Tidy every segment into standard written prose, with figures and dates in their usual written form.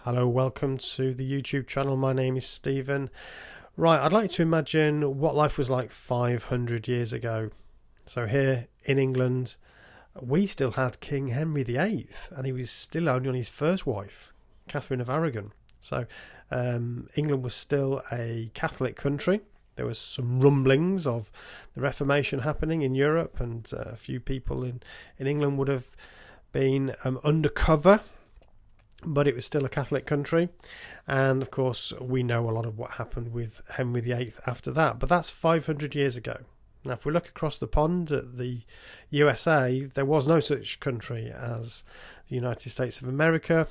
Hello, welcome to the YouTube channel. My name is Stephen. Right, I'd like to imagine what life was like 500 years ago. So here in England, we still had King Henry VIII, and he was still only on his first wife, Catherine of Aragon. So England was still a Catholic country. There was some rumblings of the Reformation happening in Europe, and a few people in England would have been undercover, but it was still a Catholic country. And of course, we know a lot of what happened with Henry VIII after that, but that's 500 years ago. Now, if we look across the pond at the USA, there was no such country as the United States of America.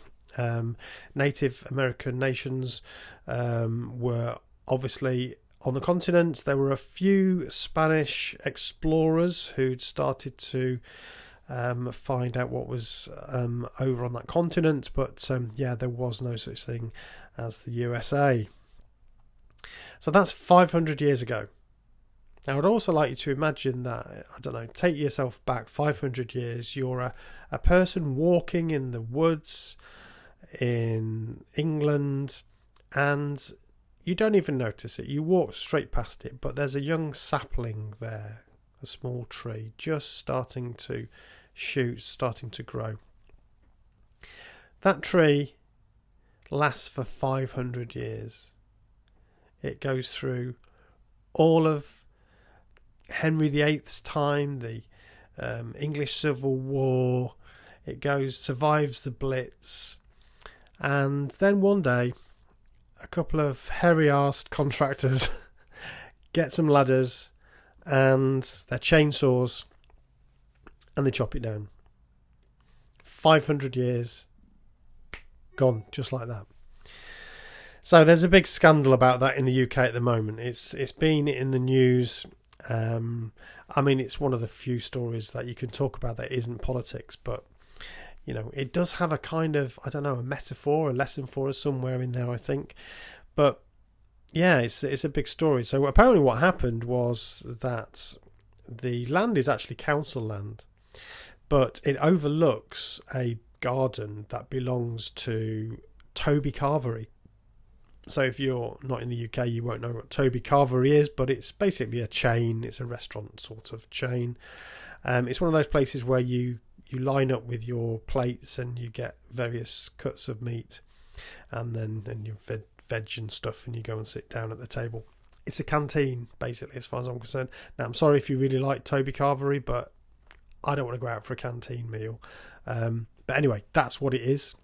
Native American nations were obviously on the continent. There were a few Spanish explorers who'd started to find out what was over on that continent, but there was no such thing as the USA. So that's 500 years ago. Now, I'd also like you to imagine that, take yourself back 500 years. You're a person walking in the woods in England, and you don't even notice it. You walk straight past it, but there's a young sapling there, a small tree, just starting to shoot, starting to grow. That tree lasts for 500 years. It goes through all of Henry VIII's time, the English Civil War. It survives the Blitz, and then one day a couple of hairy-arsed contractors get some ladders and their chainsaws, and they chop it down. 500 years gone, just like that. So there's a big scandal about that in the UK at the moment. It's been in the news. It's one of the few stories that you can talk about that isn't politics, but it does have a kind of, a metaphor, a lesson for us somewhere in there, I think. But yeah, it's a big story. So apparently what happened was that the land is actually council land, but it overlooks a garden that belongs to Toby Carvery. So if you're not in the UK, you won't know what Toby Carvery is, but it's basically a chain. It's a restaurant sort of chain. It's one of those places where you line up with your plates and you get various cuts of meat, and then you veg and stuff, and you go and sit down at the table. It's a canteen, basically, as far as I'm concerned. Now, I'm sorry if you really like Toby Carvery, but I don't want to go out for a canteen meal. But anyway, that's what it is.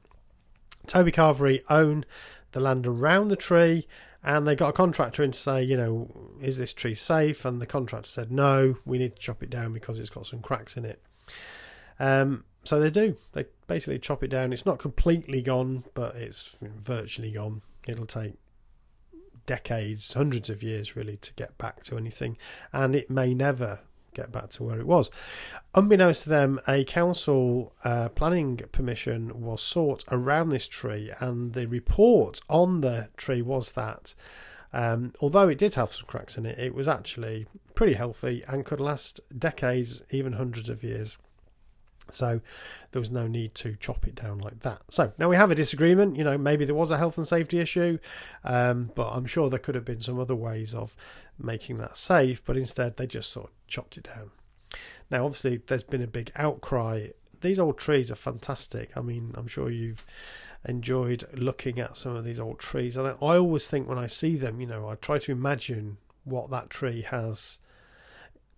Toby Carvery own the land around the tree, and they got a contractor in to say, is this tree safe? And the contractor said, no, we need to chop it down because it's got some cracks in it. So they do. They basically chop it down. It's not completely gone, but it's virtually gone. It'll take decades, hundreds of years really, to get back to anything, and it may never get back to where it was. Unbeknownst to them, a council planning permission was sought around this tree, and the report on the tree was that although it did have some cracks in it, it was actually pretty healthy and could last decades, even hundreds of years. So there was no need to chop it down like that. So now we have a disagreement. Maybe there was a health and safety issue, but I'm sure there could have been some other ways of making that safe, but instead they just sort of chopped it down. Now, obviously, there's been a big outcry. These old trees are fantastic. I'm sure you've enjoyed looking at some of these old trees, and I always think when I see them, I try to imagine what that tree has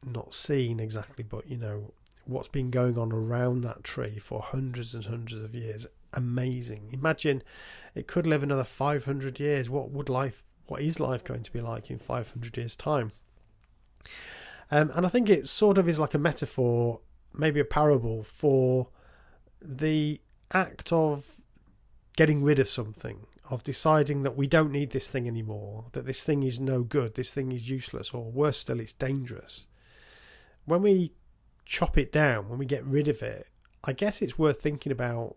not seen exactly, but what's been going on around that tree for hundreds and hundreds of years. Amazing. Imagine it could live another 500 years. What is life going to be like in 500 years time? And I think it sort of is like a metaphor, maybe a parable, for the act of getting rid of something, of deciding that we don't need this thing anymore, that this thing is no good, this thing is useless, or worse still, it's dangerous. When we chop it down, when we get rid of it, I guess it's worth thinking about,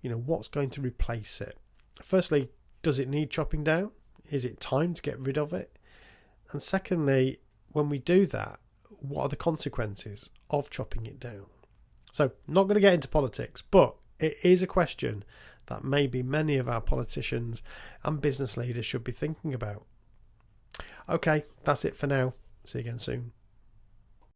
what's going to replace it. Firstly, does it need chopping down? Is it time to get rid of it? And secondly, when we do that, what are the consequences of chopping it down? So, not going to get into politics, but it is a question that maybe many of our politicians and business leaders should be thinking about. Okay, that's it for now. See you again soon.